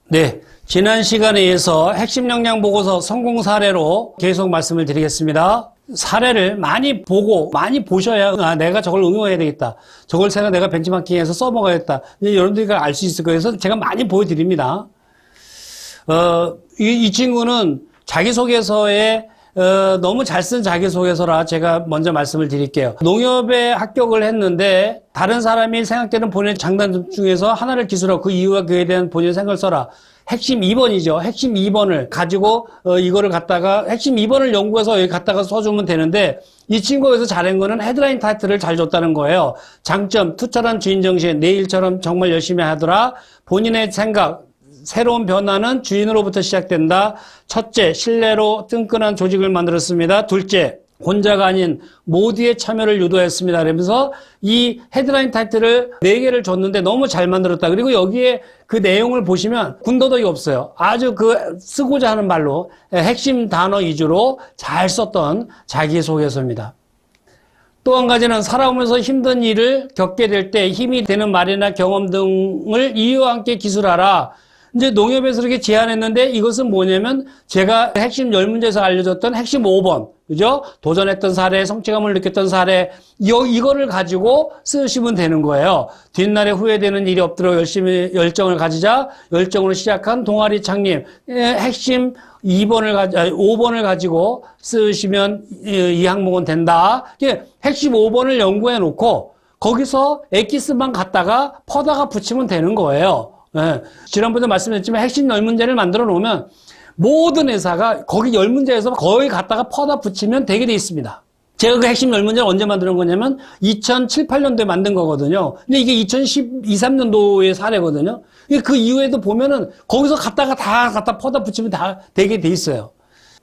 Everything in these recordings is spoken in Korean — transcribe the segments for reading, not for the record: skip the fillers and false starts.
네, 지난 시간에 이어서 핵심 역량 보고서 성공 사례로 계속 말씀을 드리겠습니다. 사례를 많이 보고 많이 보셔야 내가 저걸 응용해야 되겠다. 저걸 내가 벤치마킹해서 써먹어야겠다. 여러분들이 알 수 있을 거예요. 그래서 제가 많이 보여드립니다. 이 친구는 자기소개서에 너무 잘 쓴 자기소개서라 제가 먼저 말씀을 드릴게요. 농협에 합격을 했는데 다른 사람이 생각되는 본인의 장단점 중에서 하나를 기술하고 그 이유와 그에 대한 본인의 생각을 써라. 핵심 2번이죠. 핵심 2번을 가지고 이거를 갖다가 핵심 2번을 연구해서 여기 갖다가 써주면 되는데 이 친구가 여기서 잘한 거는 헤드라인 타이틀을 잘 줬다는 거예요. 장점, 투철한 주인정신, 내 일처럼 정말 열심히 하더라. 본인의 생각, 새로운 변화는 주인으로부터 시작된다. 첫째, 신뢰로 끈끈한 조직을 만들었습니다. 둘째, 혼자가 아닌 모두의 참여를 유도했습니다. 그러면서 이 헤드라인 타이틀을 4개를 줬는데 너무 잘 만들었다. 그리고 여기에 그 내용을 보시면 군더더기 없어요. 아주 쓰고자 하는 말로 핵심 단어 위주로 잘 썼던 자기소개서입니다. 또 한 가지는 살아오면서 힘든 일을 겪게 될 때 힘이 되는 말이나 경험 등을 이유와 함께 기술하라. 이제 농협에서 이렇게 제안했는데 이것은 뭐냐면 제가 핵심 10문제에서 알려줬던 핵심 5번, 그죠? 도전했던 사례, 성취감을 느꼈던 사례, 이거를 가지고 쓰시면 되는 거예요. 뒷날에 후회되는 일이 없도록 열심히 열정을 가지자, 열정으로 시작한 동아리 창립, 핵심 5번을 가지고 쓰시면 이 항목은 된다. 핵심 5번을 연구해 놓고 거기서 엑기스만 갖다가 퍼다가 붙이면 되는 거예요. 네. 지난번에 말씀드렸지만 핵심 10문제를 만들어 놓으면 모든 회사가 거기 10문제에서 거의 갖다가 퍼다 붙이면 되게 돼 있습니다. 제가 그 핵심 10문제를 언제 만든 거냐면 2007, 8년도에 만든 거거든요. 근데 이게 2012, 13년도의 사례거든요. 그 이후에도 보면은 거기서 다 갖다 퍼다 붙이면 다 되게 돼 있어요.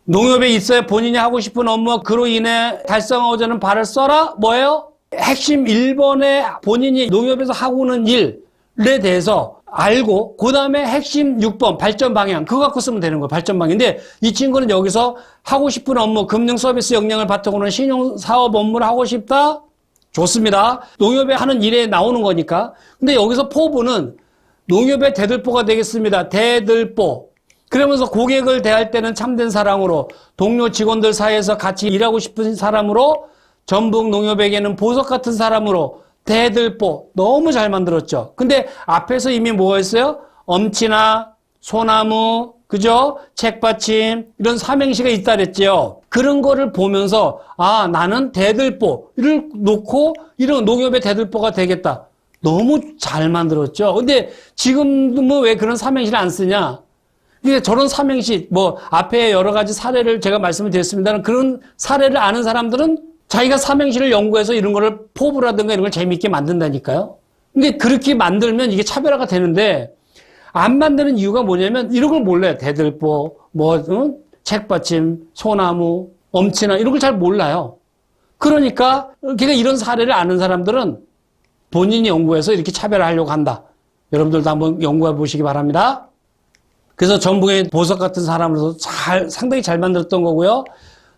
농협에 있어야 본인이 하고 싶은 업무, 그로 인해 달성하고자 하는 바를 써라. 뭐예요? 핵심 1번에 본인이 농협에서 하고 있는 일에 대해서 알고 그 다음에 핵심 6번 발전 방향 그거 갖고 쓰면 되는 거예요. 발전 방향인데 이 친구는 여기서 하고 싶은 업무 금융 서비스 역량을 바탕으로 신용 사업 업무를 하고 싶다. 좋습니다. 농협에 하는 일에 나오는 거니까. 근데 여기서 포부는 농협의 대들보가 되겠습니다. 대들보. 그러면서 고객을 대할 때는 참된 사랑으로 동료 직원들 사이에서 같이 일하고 싶은 사람으로 전북 농협에게는 보석 같은 사람으로 대들보 너무 잘 만들었죠. 근데 앞에서 이미 뭐가 있어요? 엄치나 소나무, 그죠? 책받침 이런 삼행시가 있다 그랬죠. 그런 거를 보면서 나는 대들보를 놓고 이런 농협의 대들보가 되겠다. 너무 잘 만들었죠. 근데 지금도 왜 그런 삼행시를 안 쓰냐? 근데 저런 삼행시 앞에 여러 가지 사례를 제가 말씀을 드렸습니다만 그런 사례를 아는 사람들은 자기가 삼행시를 연구해서 이런 거를 포부라든가 이런 걸 재미있게 만든다니까요. 근데 그렇게 만들면 이게 차별화가 되는데 안 만드는 이유가 뭐냐면 이런 걸 몰라요. 대들보, 책받침, 소나무, 엄치나 이런 걸 잘 몰라요. 그러니까 이런 사례를 아는 사람들은 본인이 연구해서 이렇게 차별화하려고 한다. 여러분들도 한번 연구해 보시기 바랍니다. 그래서 전북의 보석 같은 사람으로서 상당히 잘 만들었던 거고요.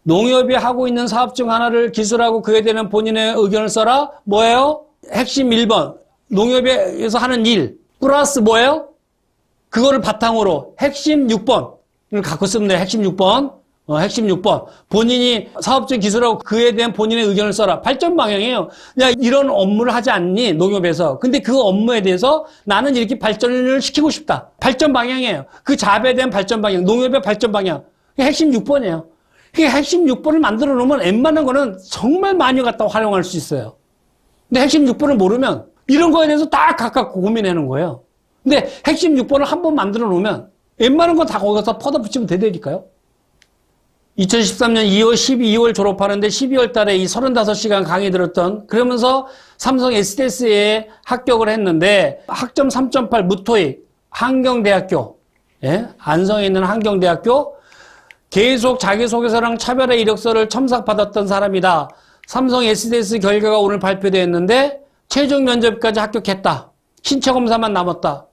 농협이 하고 있는 사업 중 하나를 기술하고 그에 대한 본인의 의견을 써라. 뭐예요? 핵심 1번. 농협에서 하는 일. 플러스 뭐예요? 그거를 바탕으로 핵심 6번을 갖고 쓰면 돼요. 핵심 6번. 핵심 6번. 본인이 사업 중 기술하고 그에 대한 본인의 의견을 써라. 발전 방향이에요. 야, 이런 업무를 하지 않니? 농협에서. 근데 그 업무에 대해서 나는 이렇게 발전을 시키고 싶다. 발전 방향이에요. 그 잡에 대한 발전 방향. 농협의 발전 방향. 핵심 6번이에요. 핵심 6번을 만들어 놓으면 웬만한 거는 정말 많이 갖다 활용할 수 있어요. 근데 핵심 6번을 모르면 이런 거에 대해서 딱 각각 고민하는 거예요. 근데 핵심 6번을 한번 만들어 놓으면 웬만한 건 다 거기서 퍼다 붙이면 되니까요. 2013년 12월 졸업하는데 12월 달에 이 35시간 강의 들었던 그러면서 삼성 SDS에 합격을 했는데 학점 3.8 무토익 한경대학교 안성에 있는 한경대학교 계속 자기소개서랑 차별화 이력서를 첨삭받았던 사람이다. 삼성 SDS 결과가 오늘 발표되었는데 최종 면접까지 합격했다. 신체검사만 남았다.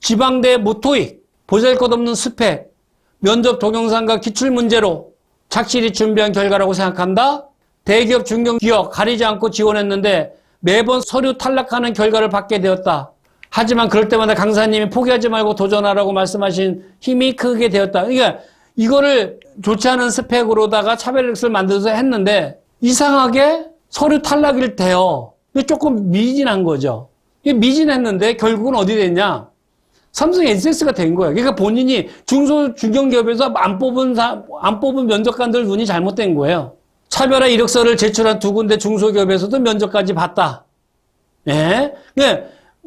지방대 무토익, 보잘것없는 스펙, 면접 동영상과 기출문제로 착실히 준비한 결과라고 생각한다. 대기업, 중견기업 가리지 않고 지원했는데 매번 서류 탈락하는 결과를 받게 되었다. 하지만 그럴 때마다 강사님이 포기하지 말고 도전하라고 말씀하신 힘이 크게 되었다. 그러니까 이거를 좋지 않은 스펙으로다가 차별력을 만들어서 했는데 이상하게 서류 탈락이 돼요. 조금 미진한 거죠. 미진했는데 결국은 어디 됐냐? 삼성 SS가 된 거예요. 그러니까 본인이 중견기업에서 안 뽑은 면접관들 눈이 잘못된 거예요. 차별화 이력서를 제출한 두 군데 중소기업에서도 면접까지 봤다. 예?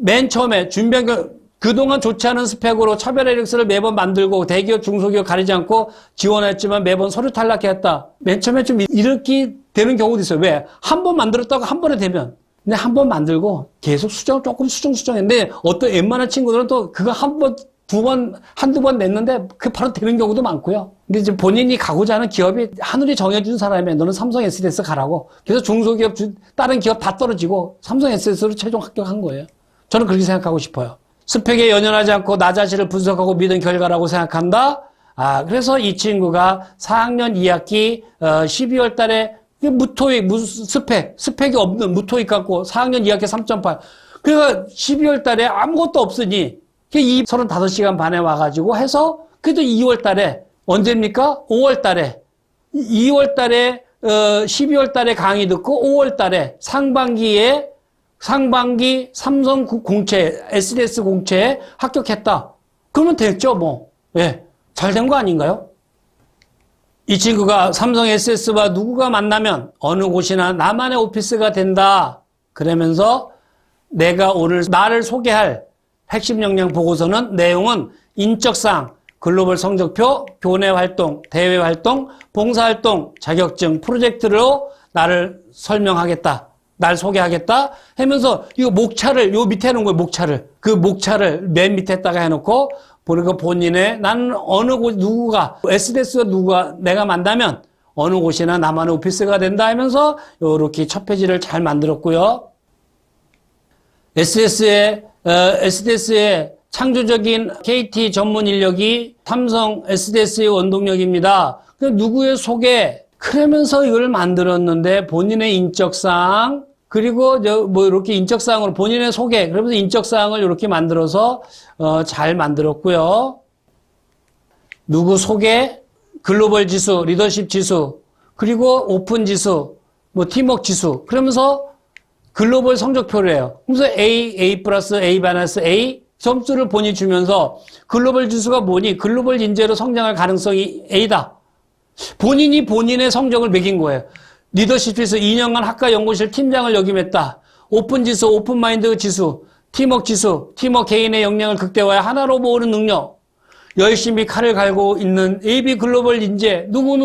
맨 처음에 준비한 그동안 좋지 않은 스펙으로 차별화 이력서를 매번 만들고 대기업, 중소기업 가리지 않고 지원했지만 매번 서류 탈락했다. 맨 처음에 좀 이렇게 되는 경우도 있어요. 왜? 한 번 만들었다가 한 번에 되면. 근데 한 번 만들고 계속 조금 수정했는데 어떤 웬만한 친구들은 또 그거 한두 번 냈는데 그 바로 되는 경우도 많고요. 근데 이제 본인이 가고자 하는 기업이 하늘이 정해준 사람이면 너는 삼성 SDS 가라고. 그래서 중소기업, 다른 기업 다 떨어지고 삼성 SDS로 최종 합격한 거예요. 저는 그렇게 생각하고 싶어요. 스펙에 연연하지 않고 나 자신을 분석하고 믿은 결과라고 생각한다. 그래서 이 친구가 4학년 2학기 12월 달에 무토익, 스펙이 없는 무토익 갖고 4학년 2학기 3.8. 그러니까 12월 달에 아무것도 없으니 35시간 반에 와가지고 해서 그래도 2월 달에 언제입니까? 5월 달에 2월 달에 12월 달에 강의 듣고 5월 달에 상반기 삼성 공채 SDS 공채에 합격했다. 그러면 됐죠, 뭐. 예. 잘 된 거 아닌가요? 이 친구가 삼성 SS와 누구가 만나면 어느 곳이나 나만의 오피스가 된다. 그러면서 내가 오늘 나를 소개할 핵심 역량 보고서는 내용은 인적사항, 글로벌 성적표, 교내 활동, 대외 활동, 봉사 활동, 자격증, 프로젝트로 나를 설명하겠다. 날 소개하겠다 하면서 이거 목차를 요 밑에 해놓은 거예요. 목차를. 그 목차를 맨 밑에다가 해놓고 보니까 본인의 나는 어느 곳 누구가 SDS가 누가 내가 만나면 어느 곳이나 나만의 오피스가 된다 하면서 이렇게 첫 페이지를 잘 만들었고요. SDS의 창조적인 KT 전문 인력이 삼성 SDS의 원동력입니다. 누구의 소개 그러면서 이걸 만들었는데 본인의 인적사항 그리고 뭐 이렇게 인적사항으로 본인의 소개 그러면서 인적사항을 이렇게 만들어서 잘 만들었고요. 누구 소개, 글로벌 지수, 리더십 지수, 그리고 오픈 지수, 뭐 팀워크 지수 그러면서 글로벌 성적표래요. 그래서 A 플러스 A 마이너스 A 점수를 본인이 주면서 글로벌 지수가 뭐니? 글로벌 인재로 성장할 가능성이 A다. 본인이 본인의 성적을 매긴 거예요. 리더십 지수 2년간 학과 연구실 팀장을 역임했다. 오픈 지수, 오픈 마인드 지수, 팀워크 지수, 팀워크 개인의 역량을 극대화해 하나로 모으는 능력. 열심히 칼을 갈고 있는 AB 글로벌 인재 누구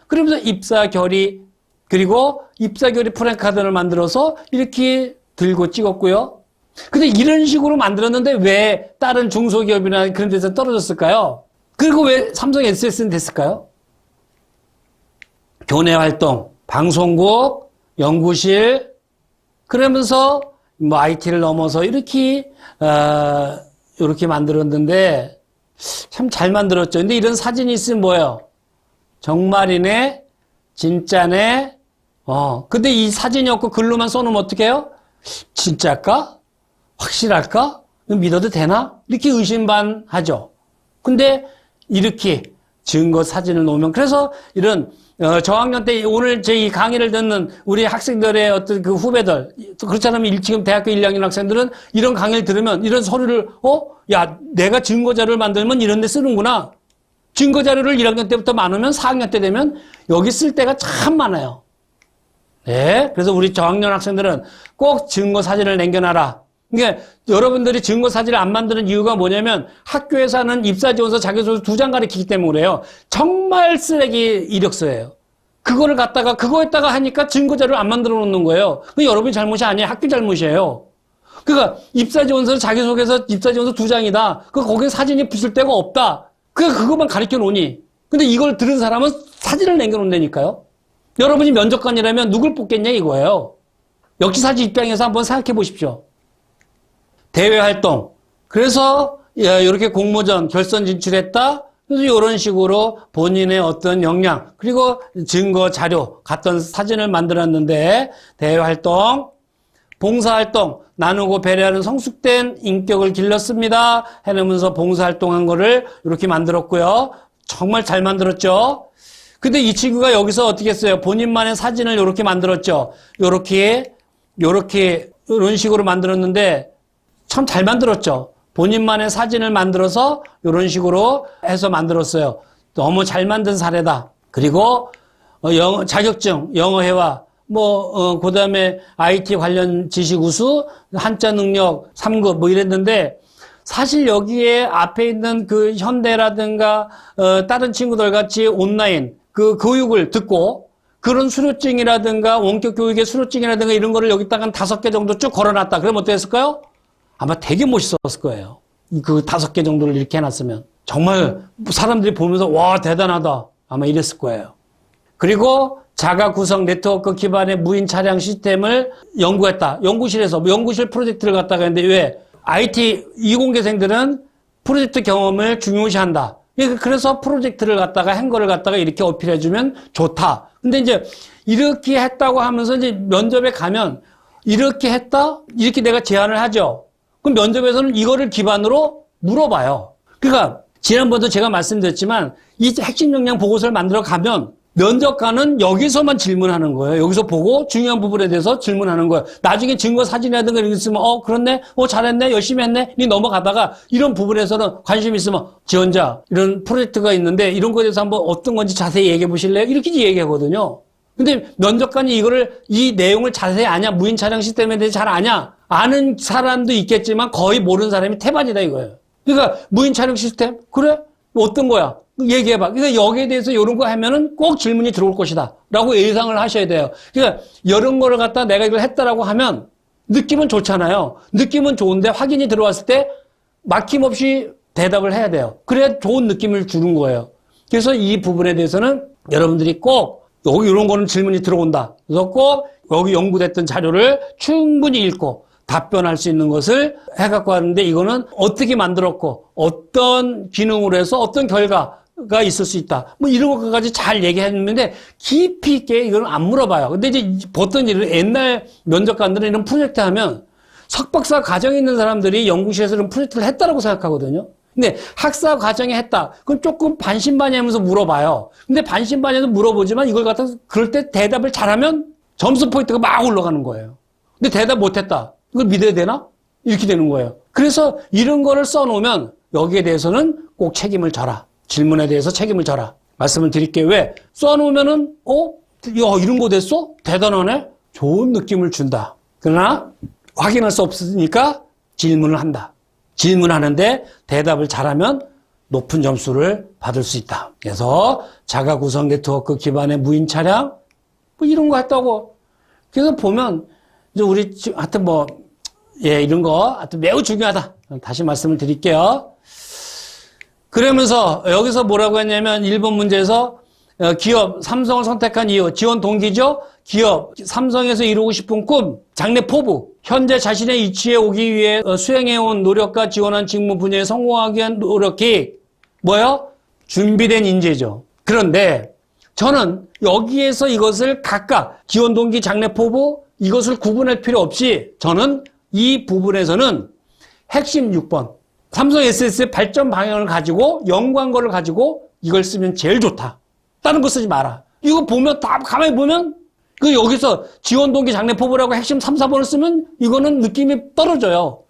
그러면서 입사 결의 그리고 입사 결의 프랭카드를 만들어서 이렇게 들고 찍었고요. 근데 이런 식으로 만들었는데 왜 다른 중소기업이나 그런 데서 떨어졌을까요? 그리고 왜 삼성 SS는 됐을까요? 교내 활동, 방송국, 연구실, 그러면서 뭐 IT를 넘어서 이렇게 만들었는데 참 잘 만들었죠. 근데 이런 사진이 있으면 뭐예요? 정말이네, 진짜네, 근데 이 사진이 없고 글로만 써놓으면 어떻게 해요? 진짜일까? 확실할까? 믿어도 되나? 이렇게 의심반 하죠. 근데 이렇게 증거 사진을 놓으면 그래서 이런 저학년 때 오늘 제 이 강의를 듣는 우리 학생들의 어떤 그 후배들 그렇지 않으면 지금 대학교 1, 2학년 학생들은 이런 강의를 들으면 이런 서류를 야 내가 증거자료를 만들면 이런 데 쓰는구나. 증거자료를 1학년 때부터 많으면 4학년 때 되면 여기 쓸 때가 참 많아요. 네, 그래서 우리 저학년 학생들은 꼭 증거 사진을 남겨놔라. 그러니까 여러분들이 증거 사진을 안 만드는 이유가 뭐냐면 학교에서 하는 입사지원서 자기소개서 2장 가리키기 때문에 그래요. 정말 쓰레기 이력서예요. 그거를 갖다가 그거에다가 하니까 증거자료를 안 만들어 놓는 거예요. 그 여러분이 잘못이 아니에요. 학교 잘못이에요. 그러니까 입사지원서 자기소개서 입사지원서 2장이다. 거기에 사진이 붙을 데가 없다. 그것만 가리켜 놓으니. 근데 이걸 들은 사람은 사진을 남겨 놓는다니까요. 여러분이 면접관이라면 누굴 뽑겠냐 이거예요. 역지사지 입장에서 한번 생각해 보십시오. 대외 활동. 그래서 이렇게 공모전 결선 진출했다. 그래서 이런 식으로 본인의 어떤 역량 그리고 증거 자료 같은 사진을 만들었는데 대외 활동, 봉사 활동 나누고 배려하는 성숙된 인격을 길렀습니다. 해놓으면서 봉사활동한 거를 이렇게 만들었고요. 정말 잘 만들었죠. 근데 이 친구가 여기서 어떻게 했어요? 본인만의 사진을 이렇게 만들었죠. 이런 식으로 만들었는데 참 잘 만들었죠. 본인만의 사진을 만들어서 이런 식으로 해서 만들었어요. 너무 잘 만든 사례다. 그리고 자격증, 영어회화, 그 다음에 IT 관련 지식 우수, 한자 능력 3급 이랬는데 사실 여기에 앞에 있는 그 현대라든가 다른 친구들 같이 온라인 그 교육을 듣고 그런 수료증이라든가 원격 교육의 수료증이라든가 이런 거를 여기다가 5개 정도 쭉 걸어놨다. 그러면 어땠을까요? 아마 되게 멋있었을 거예요. 그 5개 정도를 이렇게 해놨으면. 정말 사람들이 보면서 와 대단하다. 아마 이랬을 거예요. 그리고 자가 구성 네트워크 기반의 무인 차량 시스템을 연구했다. 연구실 프로젝트를 갖다가 했는데 왜? IT 이공계생들은 프로젝트 경험을 중요시한다. 그래서 프로젝트를 갖다가 한 거를 갖다가 이렇게 어필해주면 좋다. 근데 이제 이렇게 했다고 하면서 이제 면접에 가면 이렇게 했다? 이렇게 내가 제안을 하죠. 그럼 면접에서는 이거를 기반으로 물어봐요. 그러니까 지난번도 제가 말씀드렸지만 이 핵심 역량 보고서를 만들어 가면 면접관은 여기서만 질문하는 거예요. 여기서 보고 중요한 부분에 대해서 질문하는 거예요. 나중에 증거 사진이라든가 이런 게 있으면 그렇네, 잘했네, 열심히 했네, 이 넘어가다가 이런 부분에서는 관심 있으면 지원자 이런 프로젝트가 있는데 이런 거에 대해서 한번 어떤 건지 자세히 얘기해 보실래요? 이렇게 얘기하거든요. 근데 면접관이 이 내용을 자세히 아냐, 무인 차량 시스템에 대해서 잘 아냐, 아는 사람도 있겠지만 거의 모르는 사람이 태반이다 이거예요. 그러니까 무인 차량 시스템? 그래? 어떤 거야? 얘기해봐. 그러니까 여기에 대해서 이런 거 하면은 꼭 질문이 들어올 것이다. 라고 예상을 하셔야 돼요. 그러니까 이런 거를 갖다 내가 이걸 했다라고 하면 느낌은 좋잖아요. 느낌은 좋은데 확인이 들어왔을 때 막힘없이 대답을 해야 돼요. 그래야 좋은 느낌을 주는 거예요. 그래서 이 부분에 대해서는 여러분들이 꼭 여기 이런 거는 질문이 들어온다. 그래서 꼭 여기 연구됐던 자료를 충분히 읽고 답변할 수 있는 것을 해갖고 하는데 이거는 어떻게 만들었고 어떤 기능으로 해서 어떤 결과가 있을 수 있다. 이런 것까지 잘 얘기했는데 깊이 있게 이건 안 물어봐요. 근데 이제 보통 옛날 면접관들은 이런 프로젝트 하면 석박사 과정에 있는 사람들이 연구실에서 이런 프로젝트를 했다라고 생각하거든요. 근데 학사 과정에 했다. 그럼 조금 반신반의하면서 물어봐요. 근데 반신반의해서 물어보지만 이걸 갖다 그럴 때 대답을 잘하면 점수 포인트가 막 올라가는 거예요. 근데 대답 못했다. 이걸 믿어야 되나? 이렇게 되는 거예요. 그래서 이런 거를 써놓으면 여기에 대해서는 꼭 책임을 져라. 질문에 대해서 책임을 져라. 말씀을 드릴게요. 왜? 써놓으면은 이런 거 됐어? 대단하네? 좋은 느낌을 준다. 그러나 확인할 수 없으니까 질문을 한다. 질문하는데 대답을 잘하면 높은 점수를 받을 수 있다. 그래서 자가 구성 네트워크 기반의 무인 차량 이런 거 했다고. 그래서 보면 이제 우리 하여튼 이런 거 하여튼 매우 중요하다. 다시 말씀을 드릴게요. 그러면서 여기서 뭐라고 했냐면 1번 문제에서 기업 삼성을 선택한 이유 지원 동기죠. 기업 삼성에서 이루고 싶은 꿈 장래 포부 현재 자신의 위치에 오기 위해 수행해온 노력과 지원한 직무 분야에 성공하기 위한 노력 계획 뭐요? 준비된 인재죠. 그런데 저는 여기에서 이것을 각각 지원 동기 장래 포부 이것을 구분할 필요 없이 저는 이 부분에서는 핵심 6번 삼성 SS의 발전 방향을 가지고 연구한 거를 가지고 이걸 쓰면 제일 좋다. 다른 거 쓰지 마라. 이거 보면 다 가만히 보면 여기서 지원 동기 장래 포부라고 핵심 3, 4번을 쓰면 이거는 느낌이 떨어져요.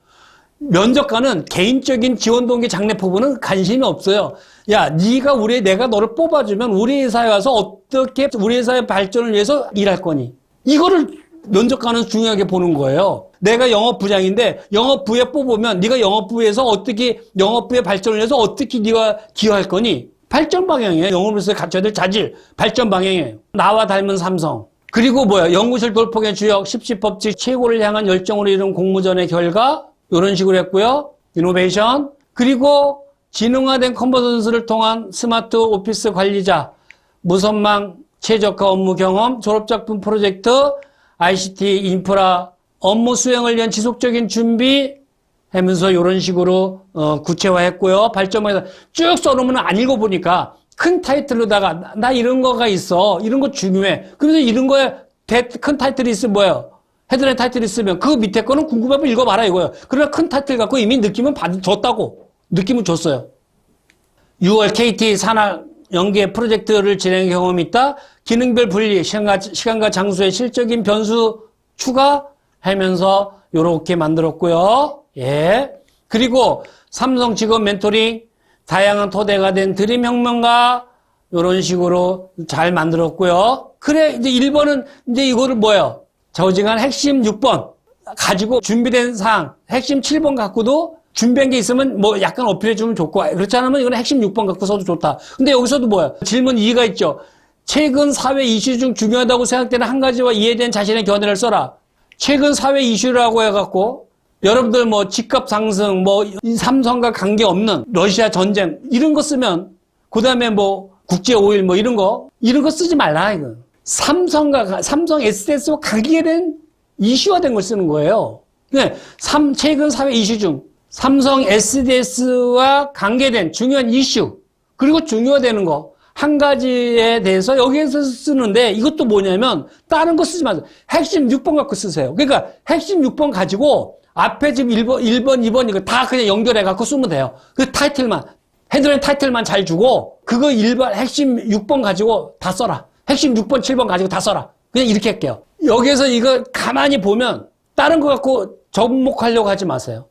면접관은 개인적인 지원 동기 장래 포부는 관심이 없어요. 야, 내가 너를 뽑아주면 우리 회사에 와서 어떻게 우리 회사의 발전을 위해서 일할 거니? 이거를 면접관은 중요하게 보는 거예요. 내가 영업부장인데 영업부에 뽑으면 네가 영업부에서 어떻게 영업부의 발전을 위해서 어떻게 네가 기여할 거니? 발전 방향이에요. 영업에서 갖춰야 될 자질, 발전 방향이에요. 나와 닮은 삼성. 그리고 연구실 돌풍의 주역, 십시법칙, 최고를 향한 열정으로 이룬 공모전의 결과 이런 식으로 했고요. 이노베이션. 그리고 지능화된 컨버전스를 통한 스마트 오피스 관리자, 무선망 최적화 업무 경험, 졸업작품 프로젝트, ICT 인프라 업무 수행을 위한 지속적인 준비 하면서 이런 식으로 구체화했고요. 발전방에서 쭉 써놓으면 안 읽어보니까 큰 타이틀로다가 나 이런 거가 있어. 이런 거 중요해. 그래서 이런 거에 큰 타이틀이 있으면 뭐예요? 헤드라인 타이틀 있으면 그 밑에 거는 궁금하면 읽어봐라 이거예요. 그러나 큰 타이틀 갖고 이미 느낌은 줬다고. 느낌은 줬어요. 6월 KT 산하 연계 프로젝트를 진행 경험이 있다. 기능별 분리, 시간과 장소의 실적인 변수 추가하면서 요렇게 만들었고요. 예. 그리고 삼성 직원 멘토링, 다양한 토대가 된 드림 혁명가, 요런 식으로 잘 만들었고요. 그래, 이제 1번은 이제 이거를 뭐예요? 저지간 핵심 6번 가지고 준비된 사항, 핵심 7번 갖고도 준비한 게 있으면 뭐 약간 어필해주면 좋고, 그렇지 않으면 이건 핵심 6번 갖고 써도 좋다. 근데 여기서도 뭐예요? 질문 2가 있죠. 최근 사회 이슈 중 중요하다고 생각되는 한 가지와 이에 대한 자신의 견해를 써라. 최근 사회 이슈라고 해갖고, 여러분들 뭐 집값 상승, 뭐 삼성과 관계없는 러시아 전쟁, 이런 거 쓰면, 그 다음에 뭐 국제 오일 뭐 이런 거 쓰지 말라, 이거. 삼성 SDS와 관계된 이슈화된 걸 쓰는 거예요. 네, 최근 사회 이슈 중 삼성 SDS와 관계된 중요한 이슈, 그리고 중요하다는 거, 한 가지에 대해서 여기에서 쓰는데 이것도 뭐냐면 다른 거 쓰지 마세요. 핵심 6번 갖고 쓰세요. 그러니까 핵심 6번 가지고 앞에 지금 1번, 2번 이거 다 그냥 연결해 갖고 쓰면 돼요. 그 타이틀만, 헤드라인 타이틀만 잘 주고 그거 1번, 핵심 6번 가지고 다 써라. 핵심 6번, 7번 가지고 다 써라. 그냥 이렇게 할게요. 여기에서 이거 가만히 보면 다른 거 갖고 접목하려고 하지 마세요.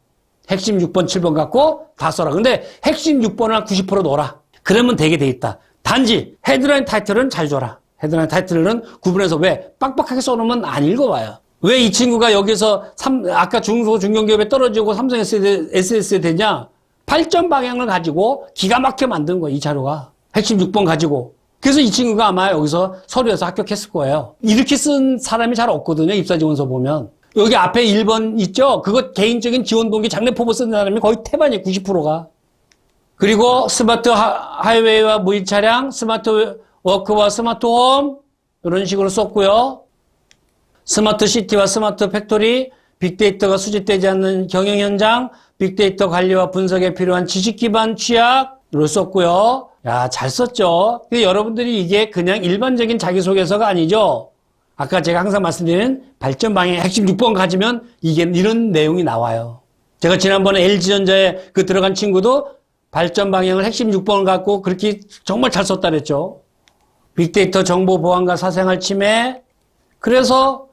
핵심 6번, 7번 갖고 다 써라. 근데 핵심 6번을 한 90% 넣어라. 그러면 되게 돼 있다. 단지 헤드라인 타이틀은 잘 줘라. 헤드라인 타이틀은 구분해서 왜? 빡빡하게 써놓으면 안 읽어봐요. 왜 이 친구가 여기서 아까 중소 중견기업에 떨어지고 삼성 SS에 되냐? 발전 방향을 가지고 기가 막혀 만든 거예요. 이 자료가. 핵심 6번 가지고. 그래서 이 친구가 아마 여기서 서류에서 합격했을 거예요. 이렇게 쓴 사람이 잘 없거든요. 입사지원서 보면. 여기 앞에 1번 있죠? 그거 개인적인 지원 동기 장래 포부 쓴 사람이 거의 태반이 90%가. 그리고 스마트 하이웨이와 무인 차량, 스마트 워크와 스마트 홈, 이런 식으로 썼고요. 스마트 시티와 스마트 팩토리, 빅데이터가 수집되지 않는 경영 현장, 빅데이터 관리와 분석에 필요한 지식 기반 취약으로 썼고요. 야, 잘 썼죠? 근데 여러분들이 이게 그냥 일반적인 자기소개서가 아니죠? 아까 제가 항상 말씀드린 발전 방향 핵심 6번 가지면 이게 이런 내용이 나와요. 제가 지난번에 LG전자에 그 들어간 친구도 발전 방향을 핵심 6번을 갖고 그렇게 정말 잘 썼다 그랬죠. 빅데이터 정보 보안과 사생활 침해. 그래서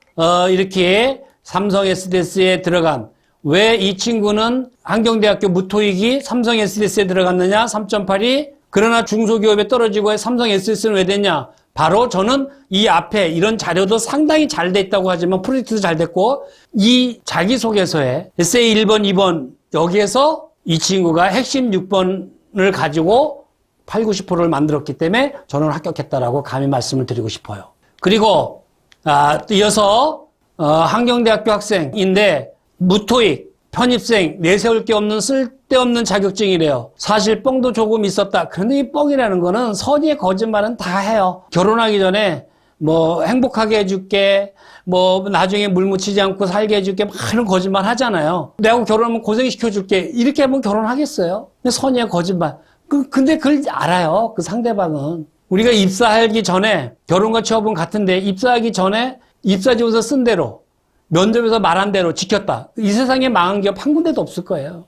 이렇게 삼성 SDS에 들어간, 왜 이 친구는 한경대학교 무토익이 삼성 SDS에 들어갔느냐? 3.8이. 그러나 중소기업에 떨어지고 삼성 SDS는 왜 됐냐? 바로 저는 이 앞에 이런 자료도 상당히 잘 됐다고 하지만 프로젝트도 잘 됐고, 이 자기소개서에 에세이 1번, 2번 여기에서 이 친구가 핵심 6번을 가지고 8, 90%를 만들었기 때문에 저는 합격했다라고 감히 말씀을 드리고 싶어요. 그리고 이어서 한경대학교 학생인데 무토익, 편입생, 내세울 게 없는 쓸데없는 자격증이래요. 사실 뻥도 조금 있었다. 그런데 이 뻥이라는 거는 선의의 거짓말은 다 해요. 결혼하기 전에 뭐 행복하게 해줄게, 뭐 나중에 물 묻히지 않고 살게 해줄게, 많은 거짓말 하잖아요. 내하고 결혼하면 고생시켜줄게, 이렇게 하면 결혼하겠어요? 선의의 거짓말. 근데 그걸 알아요. 그 상대방은. 우리가 입사하기 전에 결혼과 취업은 같은데 입사하기 전에 입사지원서 쓴 대로 면접에서 말한 대로 지켰다. 이 세상에 망한 기업 한 군데도 없을 거예요.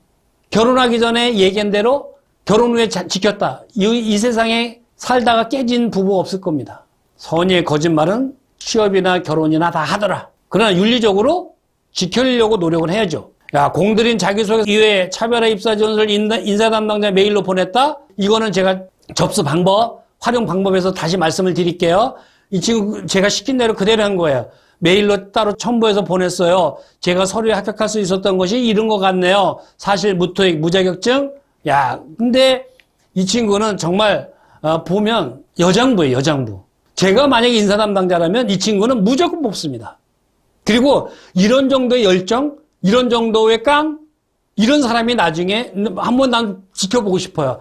결혼하기 전에 얘기한 대로 결혼 후에 지켰다. 이 세상에 살다가 깨진 부부 없을 겁니다. 선의의 거짓말은 취업이나 결혼이나 다 하더라. 그러나 윤리적으로 지키려고 노력을 해야죠. 야, 공들인 자기소개서 이외에 차별화 입사지원서를 인사 담당자 메일로 보냈다? 이거는 제가 접수 방법, 활용 방법에서 다시 말씀을 드릴게요. 이 친구 제가 시킨 대로 그대로 한 거예요. 메일로 따로 첨부해서 보냈어요. 제가 서류에 합격할 수 있었던 것이 이런 것 같네요. 사실 무토익, 무자격증. 야, 근데 이 친구는 정말 보면 여장부예요, 여장부. 제가 만약에 인사 담당자라면 이 친구는 무조건 뽑습니다. 그리고 이런 정도의 열정, 이런 정도의 이런 사람이 나중에 한번 난 지켜보고 싶어요.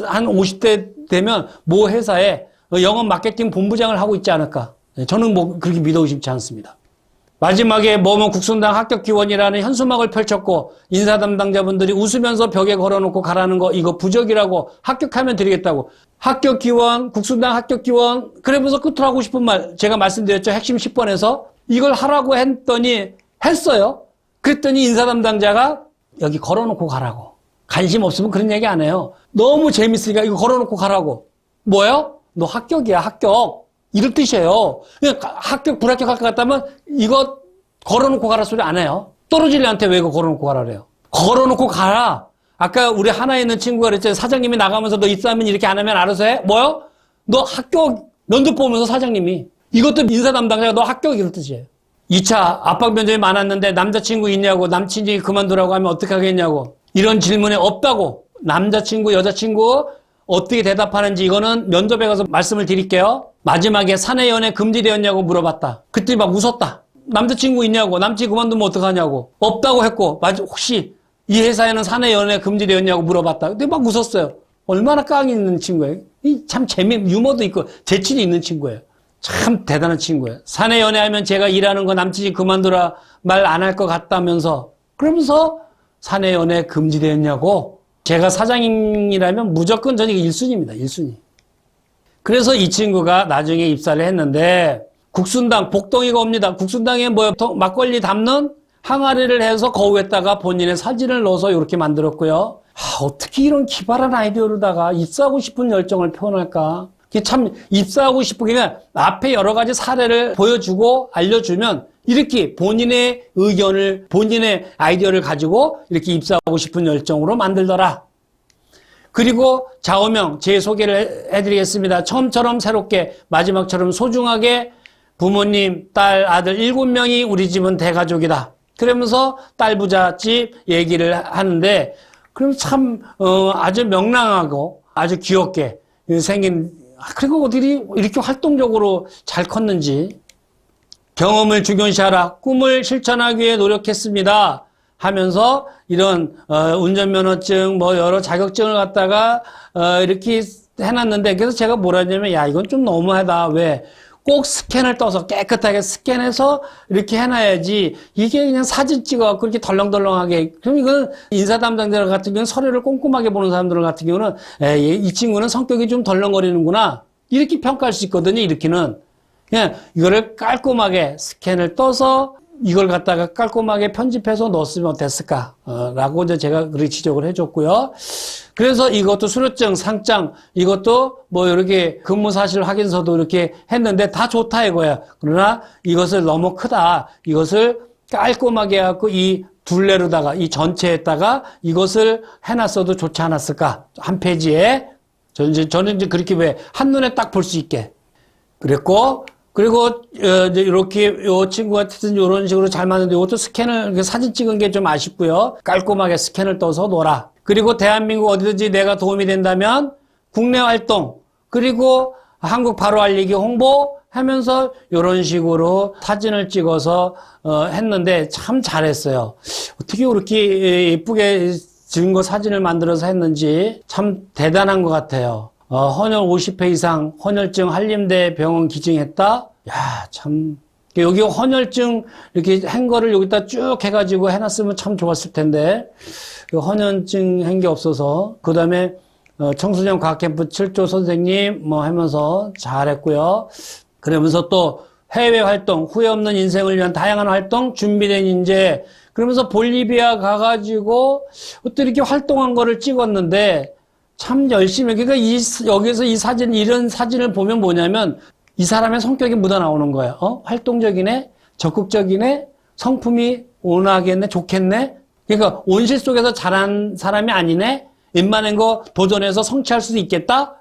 한 50대 되면 모 회사에 영업 마케팅 본부장을 하고 있지 않을까. 저는 뭐 그렇게 믿어도 싶지 않습니다. 마지막에 뭐뭐 국순당 합격 기원이라는 현수막을 펼쳤고 인사 담당자분들이 웃으면서 벽에 걸어놓고 가라는 거 이거 부적이라고 합격하면 드리겠다고. 합격 기원, 국순당 합격 기원. 그러면서 끝으로 하고 싶은 말 제가 말씀드렸죠. 핵심 10번에서 이걸 하라고 했더니 했어요. 그랬더니 인사 담당자가 여기 걸어놓고 가라고. 관심 없으면 그런 얘기 안 해요. 너무 재밌으니까 이거 걸어놓고 가라고. 뭐예요? 너 합격이야, 합격. 이런 뜻이에요. 그러니까 합격, 불합격할 것 같다면 이거 걸어놓고 가라 소리 안 해요. 떨어질 애한테 왜 이거 걸어놓고 가라 그래요? 걸어놓고 가라. 아까 우리 하나에 있는 친구가 그랬잖아요. 사장님이 나가면서 너 입사하면 이렇게 안 하면 알아서 해? 뭐요? 너 합격 면접 보면서 사장님이. 이것도 인사 담당자가 너 합격 이런 뜻이에요. 2차 압박 면접이 많았는데 남자친구 있냐고 남친이 그만두라고 하면 어떻게 하겠냐고. 이런 질문에 없다고. 남자친구, 여자친구 어떻게 대답하는지 이거는 면접에 가서 말씀을 드릴게요. 마지막에 사내 연애 금지되었냐고 물어봤다. 그때 막 웃었다. 남자친구 있냐고, 남친 그만두면 어떡하냐고. 없다고 했고, 혹시 이 회사에는 사내 연애 금지되었냐고 물어봤다. 근데 막 웃었어요. 얼마나 깡이 있는 친구예요. 참 유머도 있고 재치도 있는 친구예요. 참 대단한 친구예요. 사내 연애하면 제가 일하는 거 남친이 그만두라 말 안 할 것 같다면서 그러면서 사내 연애 금지되었냐고. 제가 사장님이라면 무조건 저는 1순위입니다. 1순위. 그래서 이 친구가 나중에 입사를 했는데 국순당 복덩이가 옵니다. 국순당에 막걸리 담는 항아리를 해서 거기에다가 본인의 사진을 넣어서 이렇게 만들었고요. 어떻게 이런 기발한 아이디어로다가 입사하고 싶은 열정을 표현할까? 참 입사하고 싶은 게 앞에 여러 가지 사례를 보여주고 알려주면 이렇게 본인의 의견을, 본인의 아이디어를 가지고 이렇게 입사하고 싶은 열정으로 만들더라. 그리고 좌우명 제 소개를 해드리겠습니다. 처음처럼 새롭게 마지막처럼 소중하게 부모님, 딸, 아들 7명이 우리 집은 대가족이다. 그러면서 딸 부잣집 얘기를 하는데 그럼 참 아주 명랑하고 아주 귀엽게 생긴 그리고 어디 이렇게 활동적으로 잘 컸는지 경험을 중요시하라. 꿈을 실천하기 위해 노력했습니다. 하면서 이런 운전면허증 여러 자격증을 갖다가 이렇게 해놨는데 그래서 제가 뭐라 했냐면 야 이건 좀 너무하다. 왜? 꼭 스캔을 떠서 깨끗하게 스캔해서 이렇게 해놔야지 이게 그냥 사진 찍어갖고 이렇게 덜렁덜렁하게 그럼 이건 인사 담당자 같은 경우는 서류를 꼼꼼하게 보는 사람들 같은 경우는 이 친구는 성격이 좀 덜렁거리는구나 이렇게 평가할 수 있거든요. 이렇게는 그냥 이거를 깔끔하게 스캔을 떠서 이걸 갖다가 깔끔하게 편집해서 넣었으면 어땠을까 라고 이제 제가 그렇게 지적을 해줬고요. 그래서 이것도 수료증, 상장, 이것도 이렇게 근무 사실 확인서도 이렇게 했는데 다 좋다 이거야. 그러나 이것을 너무 크다. 이것을 깔끔하게 해갖고 이 둘레로다가, 이 전체에다가 이것을 해놨어도 좋지 않았을까. 한 페이지에. 저는 이제 그렇게 왜 한눈에 딱 볼 수 있게. 그랬고, 그리고 이제 이렇게 요 친구 같은 이런 식으로 잘 맞는데 이것도 스캔을 사진 찍은 게 좀 아쉽고요. 깔끔하게 스캔을 떠서 놓아라. 그리고 대한민국 어디든지 내가 도움이 된다면 국내 활동 그리고 한국 바로 알리기 홍보 하면서 이런 식으로 사진을 찍어서 했는데 참 잘했어요. 어떻게 그렇게 예쁘게 증거 사진을 만들어서 했는지 참 대단한 것 같아요. 헌혈 50회 이상 헌혈증 한림대 병원 기증했다. 야, 참 여기 헌혈증 이렇게 한 거를 여기다 쭉 해가지고 해놨으면 참 좋았을 텐데 헌혈증 한 게 없어서 그 다음에 청소년 과학캠프 7조 선생님 하면서 잘했고요. 그러면서 또 해외 활동, 후회 없는 인생을 위한 다양한 활동, 준비된 인재 그러면서 볼리비아 가가지고 어떻게 이렇게 활동한 거를 찍었는데 참 열심히 그러니까 여기서 이 사진 이런 사진을 보면 뭐냐면 이 사람의 성격이 묻어나오는 거예요. 활동적이네, 적극적이네, 성품이 온화하겠네, 좋겠네. 그러니까 온실 속에서 자란 사람이 아니네. 웬만한 거 도전해서 성취할 수도 있겠다.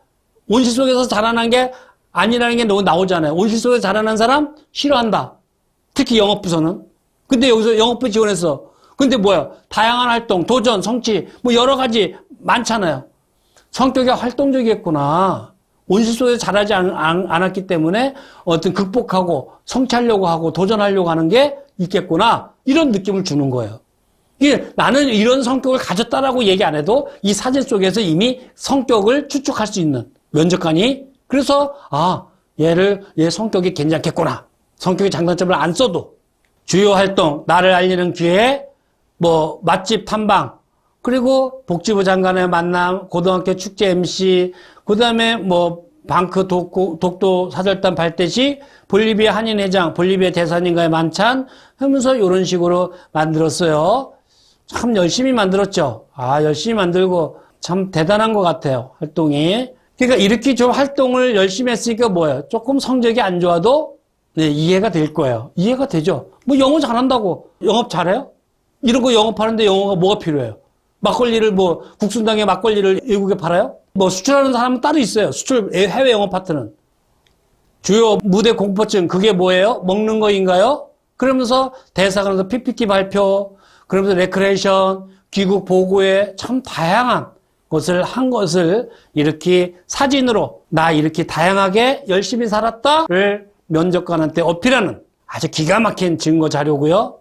온실 속에서 자라난 게 아니라는 게 나오잖아요. 온실 속에서 자라난 사람 싫어한다. 특히 영업부서는. 근데 여기서 영업부 지원했어. 근데 뭐야? 다양한 활동, 도전, 성취, 여러 가지 많잖아요. 성격이 활동적이었구나. 온실 속에서 자라지 않았기 때문에 어떤 극복하고 성취하려고 하고 도전하려고 하는 게 있겠구나. 이런 느낌을 주는 거예요. 나는 이런 성격을 가졌다라고 얘기 안 해도 이 사진 속에서 이미 성격을 추측할 수 있는 면접관이 그래서 얘 성격이 괜찮겠구나. 성격의 장단점을 안 써도 주요 활동, 나를 알리는 기회, 맛집 탐방, 그리고 복지부 장관의 만남, 고등학교 축제 MC, 그 다음에 방크 독도 사절단 발대 시 볼리비아 한인회장, 볼리비아 대사님과의 만찬 하면서 이런 식으로 만들었어요. 참 열심히 만들었죠. 열심히 만들고 참 대단한 것 같아요. 활동이. 그러니까 이렇게 좀 활동을 열심히 했으니까 뭐예요? 조금 성적이 안 좋아도 네, 이해가 될 거예요. 이해가 되죠. 뭐 영어 잘한다고 영업 잘해요? 이런 거 영업하는데 영어가 뭐가 필요해요? 막걸리를 국순당에 막걸리를 외국에 팔아요? 수출하는 사람은 따로 있어요. 해외 영업 파트는. 주요 무대 공포증, 그게 뭐예요? 먹는 거인가요? 그러면서 대사관에서 PPT 발표, 그러면서 레크레이션, 귀국 보고회 참 다양한 것을 한 것을 이렇게 사진으로 나 이렇게 다양하게 열심히 살았다를 면접관한테 어필하는 아주 기가 막힌 증거 자료고요.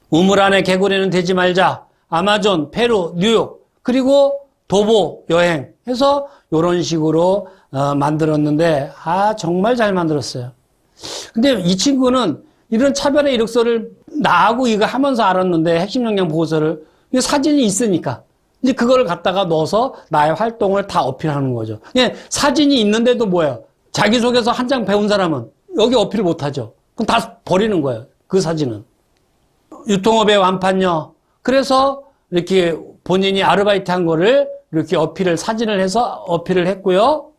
우물 안에 개구리는 되지 말자. 아마존, 페루, 뉴욕, 그리고 도보 여행 해서 이런 식으로 만들었는데 정말 잘 만들었어요. 근데 이 친구는 이런 차별의 이력서를 나하고 이거 하면서 알았는데 핵심 역량 보고서를 사진이 있으니까 이제 그걸 갖다가 넣어서 나의 활동을 다 어필하는 거죠. 사진이 있는데도 뭐예요? 자기소개서 한 장 배운 사람은 여기 어필 못하죠. 그럼 다 버리는 거예요. 그 사진은. 유통업의 완판녀. 그래서 이렇게 본인이 아르바이트 한 거를 이렇게 사진을 해서 어필을 했고요.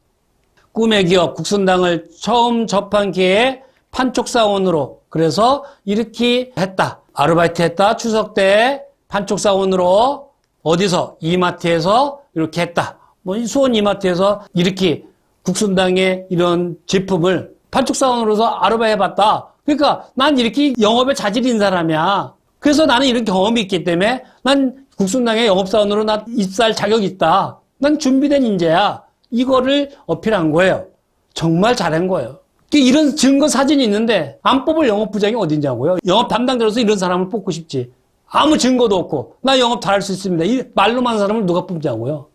꿈의 기업, 국순당을 처음 접한 기회에 판촉사원으로 그래서 이렇게 했다. 아르바이트 했다. 추석 때 판촉사원으로 어디서? 이마트에서 이렇게 했다. 수원 이마트에서 이렇게 국순당의 이런 제품을 판촉사원으로서 아르바이트 해봤다. 그러니까 난 이렇게 영업에 자질이 있는 사람이야. 그래서 나는 이런 경험이 있기 때문에 난 국순당의 영업사원으로 나 입사할 자격이 있다. 난 준비된 인재야. 이거를 어필한 거예요. 정말 잘한 거예요. 이런 증거 사진이 있는데 안 뽑을 영업부장이 어딨냐고요. 영업 담당자로서 이런 사람을 뽑고 싶지. 아무 증거도 없고 나 영업 잘할 수 있습니다. 이 말로만 하는 사람을 누가 뽑냐고요.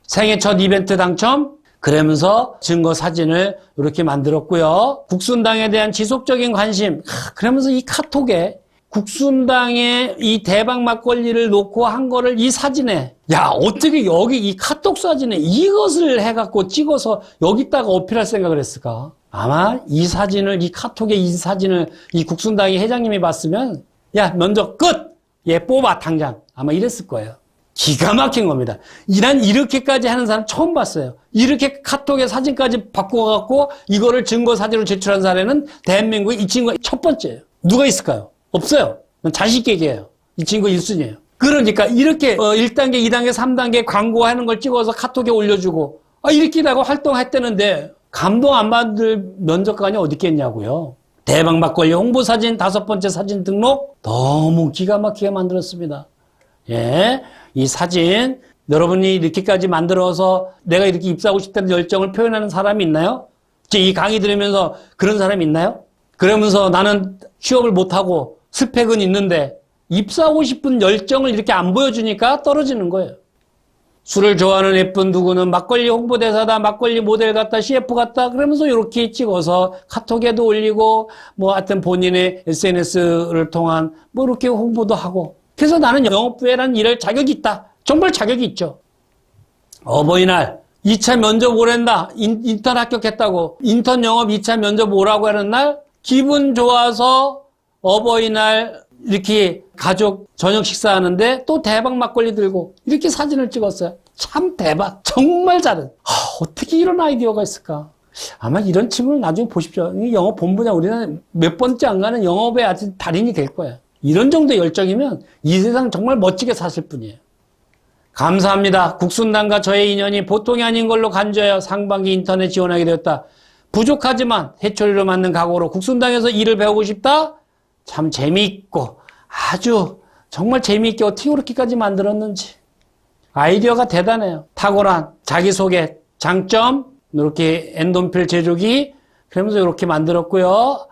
생애 첫 이벤트 당첨. 그러면서 증거 사진을 이렇게 만들었고요. 국순당에 대한 지속적인 관심. 그러면서 이 카톡에 국순당의 이 대박 막걸리를 놓고 한 거를 이 사진에 어떻게 여기 이 카톡 사진에 이것을 해갖고 찍어서 여기다가 어필할 생각을 했을까? 아마 이 카톡에 이 사진을 이 국순당의 회장님이 봤으면 면접 끝! 얘 뽑아 당장. 아마 이랬을 거예요. 기가 막힌 겁니다. 난 이렇게까지 하는 사람 처음 봤어요. 이렇게 카톡에 사진까지 바꿔갖고 이거를 증거 사진으로 제출한 사례는 대한민국에 이 친구가 첫 번째예요. 누가 있을까요? 없어요. 자신 있게 얘기해요. 이 친구 1순위예요. 그러니까 이렇게 1단계, 2단계, 3단계 광고하는 걸 찍어서 카톡에 올려주고 이렇게 하고 활동했다는데 감동 안 받을 면접관이 어디 있겠냐고요. 대박 막걸리 홍보 사진 5번째 사진 등록 너무 기가 막히게 만들었습니다. 이 사진 여러분이 이렇게까지 만들어서 내가 이렇게 입사하고 싶다는 열정을 표현하는 사람이 있나요? 이 강의 들으면서 그런 사람이 있나요? 그러면서 나는 취업을 못하고 스펙은 있는데 입사하고 싶은 열정을 이렇게 안 보여주니까 떨어지는 거예요. 술을 좋아하는 예쁜 누구는 막걸리 홍보대사다, 막걸리 모델 같다, CF 같다 그러면서 이렇게 찍어서 카톡에도 올리고 하여튼 본인의 SNS를 통한 이렇게 홍보도 하고 그래서 나는 영업부회라는 일할 자격이 있다. 정말 자격이 있죠. 어버이날 2차 면접 오랜다. 인턴 합격했다고 인턴 영업 2차 면접 오라고 하는 날 기분 좋아서 어버이날 이렇게 가족 저녁 식사하는데 또 대박 막걸리 들고 이렇게 사진을 찍었어요. 참 대박. 정말 잘해. 어떻게 이런 아이디어가 있을까? 아마 이런 친구는 나중에 보십시오. 영업 본부장 우리는 몇 번째 안 가는 영업의 아주 달인이 될 거예요. 이런 정도의 열정이면 이 세상 정말 멋지게 사실 뿐이에요. 감사합니다. 국순당과 저의 인연이 보통이 아닌 걸로 간주하여 상반기 인턴에 지원하게 되었다. 부족하지만 해초리로 맞는 각오로 국순당에서 일을 배우고 싶다? 참 재미있고 아주 정말 재미있게 어떻게 그렇게까지 만들었는지 아이디어가 대단해요. 탁월한 자기소개, 장점 이렇게 엔돈필 제조기 그러면서 이렇게 만들었고요.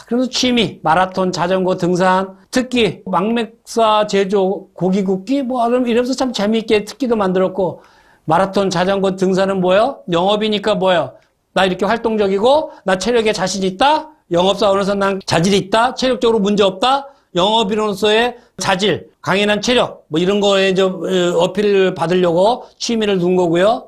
그러면서 취미, 마라톤, 자전거, 등산, 특기, 망맥사 제조, 고기 굽기 이러면서 참 재미있게 특기도 만들었고 마라톤, 자전거, 등산은 뭐예요? 영업이니까 뭐예요? 나 이렇게 활동적이고 나 체력에 자신 있다. 영업사원에서 난 자질이 있다. 체력적으로 문제 없다. 영업인으로서의 자질, 강인한 체력 이런 거에 좀 어필을 받으려고 취미를 둔 거고요.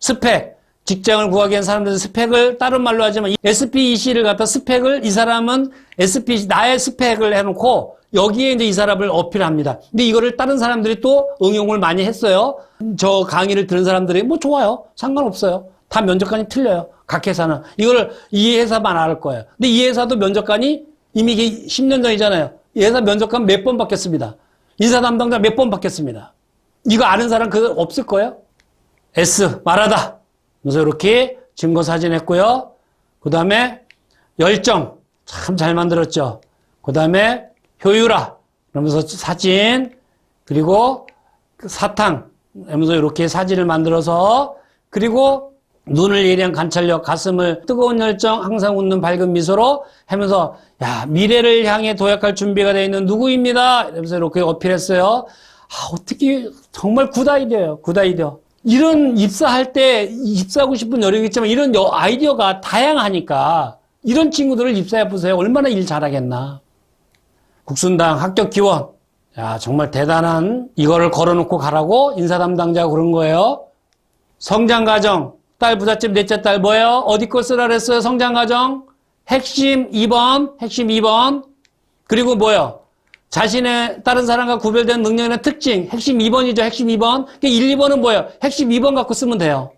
스펙, 직장을 구하기 위한 사람들은 스펙을 다른 말로 하지만 SPEC를 갖다 스펙을 이 사람은 SPEC 나의 스펙을 해놓고 여기에 이제 이 사람을 어필합니다. 근데 이거를 다른 사람들이 또 응용을 많이 했어요. 저 강의를 들은 사람들이 뭐 좋아요. 상관없어요. 다 면접관이 틀려요. 각 회사는. 이걸 이 회사만 알 거예요. 근데 이 회사도 면접관이 이미 이게 10년 전이잖아요. 이 회사 면접관 몇 번 바뀌었습니다. 인사 담당자 몇 번 바뀌었습니다. 이거 아는 사람 그거 없을 거예요? S 말하다. 그래서 이렇게 증거 사진 했고요. 그 다음에 열정 참 잘 만들었죠. 그 다음에 효유라 그러면서 사진 그리고 사탕 하면서 이렇게 사진을 만들어서 그리고 눈을 예리한 관찰력 가슴을 뜨거운 열정 항상 웃는 밝은 미소로 하면서 야 미래를 향해 도약할 준비가 되어 있는 누구입니다. 이러면서 이렇게 어필했어요. 어떻게 정말 굿 아이디어예요. 굿 아이디어. 이런 입사할 때 입사하고 싶은 여력이 있지만 이런 아이디어가 다양하니까 이런 친구들을 입사해 보세요. 얼마나 일 잘하겠나. 국순당 합격 기원. 야, 정말 대단한 이거를 걸어놓고 가라고 인사 담당자가 그런 거예요. 성장 과정. 딸 부잣집 넷째 딸 뭐예요? 어디 거 쓰라 그랬어요? 성장 과정. 핵심 2번. 핵심 2번. 그리고 뭐예요? 자신의 다른 사람과 구별된 능력이나 특징, 핵심 2번이죠. 핵심 2번. 1, 2번은 뭐예요? 핵심 2번 갖고 쓰면 돼요.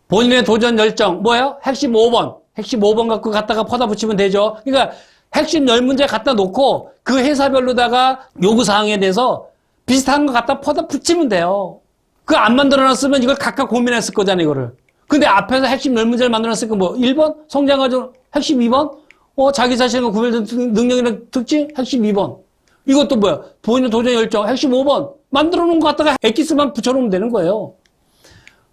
본인의 도전 열정, 뭐예요? 핵심 5번. 핵심 5번 갖고 갖다가 퍼다 붙이면 되죠. 그러니까 핵심 10문제 갖다 놓고 그 회사별로다가 요구사항에 대해서 비슷한 거 갖다 퍼다 붙이면 돼요. 그거 안 만들어놨으면 이걸 각각 고민했을 거잖아요, 이거를. 근데 앞에서 핵심 10문제를 만들어놨으니까 뭐 1번? 성장과정 핵심 2번? 자기 자신과 구별된 능력이나 특징? 핵심 2번. 이것도 뭐야? 본인의 도전 열정, 핵심 5번. 만들어 놓은 거 갖다가 엑기스만 붙여놓으면 되는 거예요.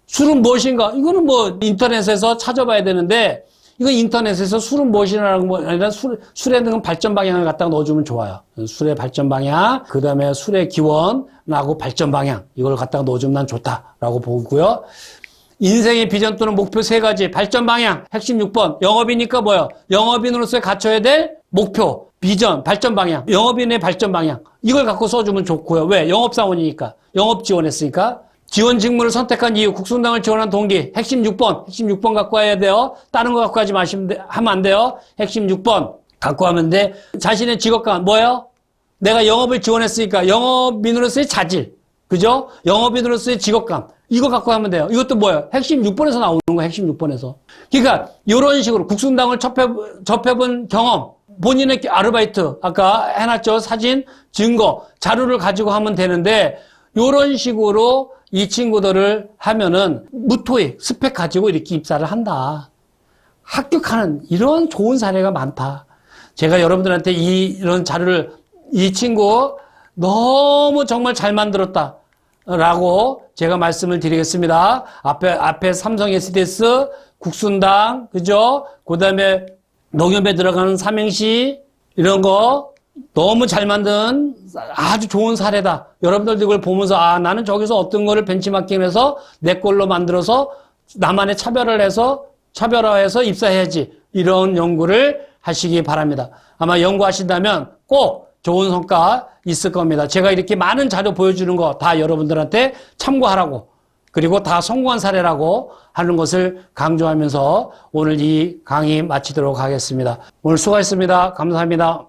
술은 무엇인가? 이거는 뭐 인터넷에서 찾아봐야 되는데, 이거 인터넷에서 술은 무엇이라는 거 아니라 술에 대한 발전 방향을 갖다가 넣어주면 좋아요. 술의 발전 방향, 그 다음에 술의 기원하고 발전 방향, 이걸 갖다가 넣어주면 난 좋다라고 보고요. 인생의 비전 또는 목표 3가지, 발전 방향, 핵심 6번. 영업이니까 뭐예요? 영업인으로서 갖춰야 될 목표, 비전, 발전 방향, 영업인의 발전 방향. 이걸 갖고 써주면 좋고요. 왜? 영업사원이니까. 영업 지원했으니까. 지원 직무를 선택한 이유, 국순당을 지원한 동기, 핵심 6번. 핵심 6번 갖고 와야 돼요. 다른 거 갖고 하면 안 돼요. 핵심 6번 갖고 하면 돼. 자신의 직업관, 뭐예요? 내가 영업을 지원했으니까 영업인으로서의 자질. 그죠? 영업인으로서의 직업감. 이거 갖고 하면 돼요. 이것도 뭐예요? 핵심 6번에서 나오는 거예요. 핵심 6번에서. 그러니까 이런 식으로 국순당을 접해본 경험, 본인의 아르바이트, 아까 해놨죠? 사진, 증거, 자료를 가지고 하면 되는데 이런 식으로 이 친구들을 하면은 무토익, 스펙 가지고 이렇게 입사를 한다. 합격하는 이런 좋은 사례가 많다. 제가 여러분들한테 이런 자료를 이 친구 너무 정말 잘 만들었다. 라고 제가 말씀을 드리겠습니다. 앞에 삼성 SDS, 국순당, 그죠? 그 다음에 농협에 들어가는 삼행시, 이런 거 너무 잘 만든 아주 좋은 사례다. 여러분들도 이걸 보면서, 나는 저기서 어떤 거를 벤치마킹해서 내 걸로 만들어서 나만의 차별화해서 입사해야지. 이런 연구를 하시기 바랍니다. 아마 연구하신다면 꼭 좋은 성과 있을 겁니다. 제가 이렇게 많은 자료 보여주는 거 다 여러분들한테 참고하라고, 그리고 다 성공한 사례라고 하는 것을 강조하면서 오늘 이 강의 마치도록 하겠습니다. 오늘 수고하셨습니다. 감사합니다.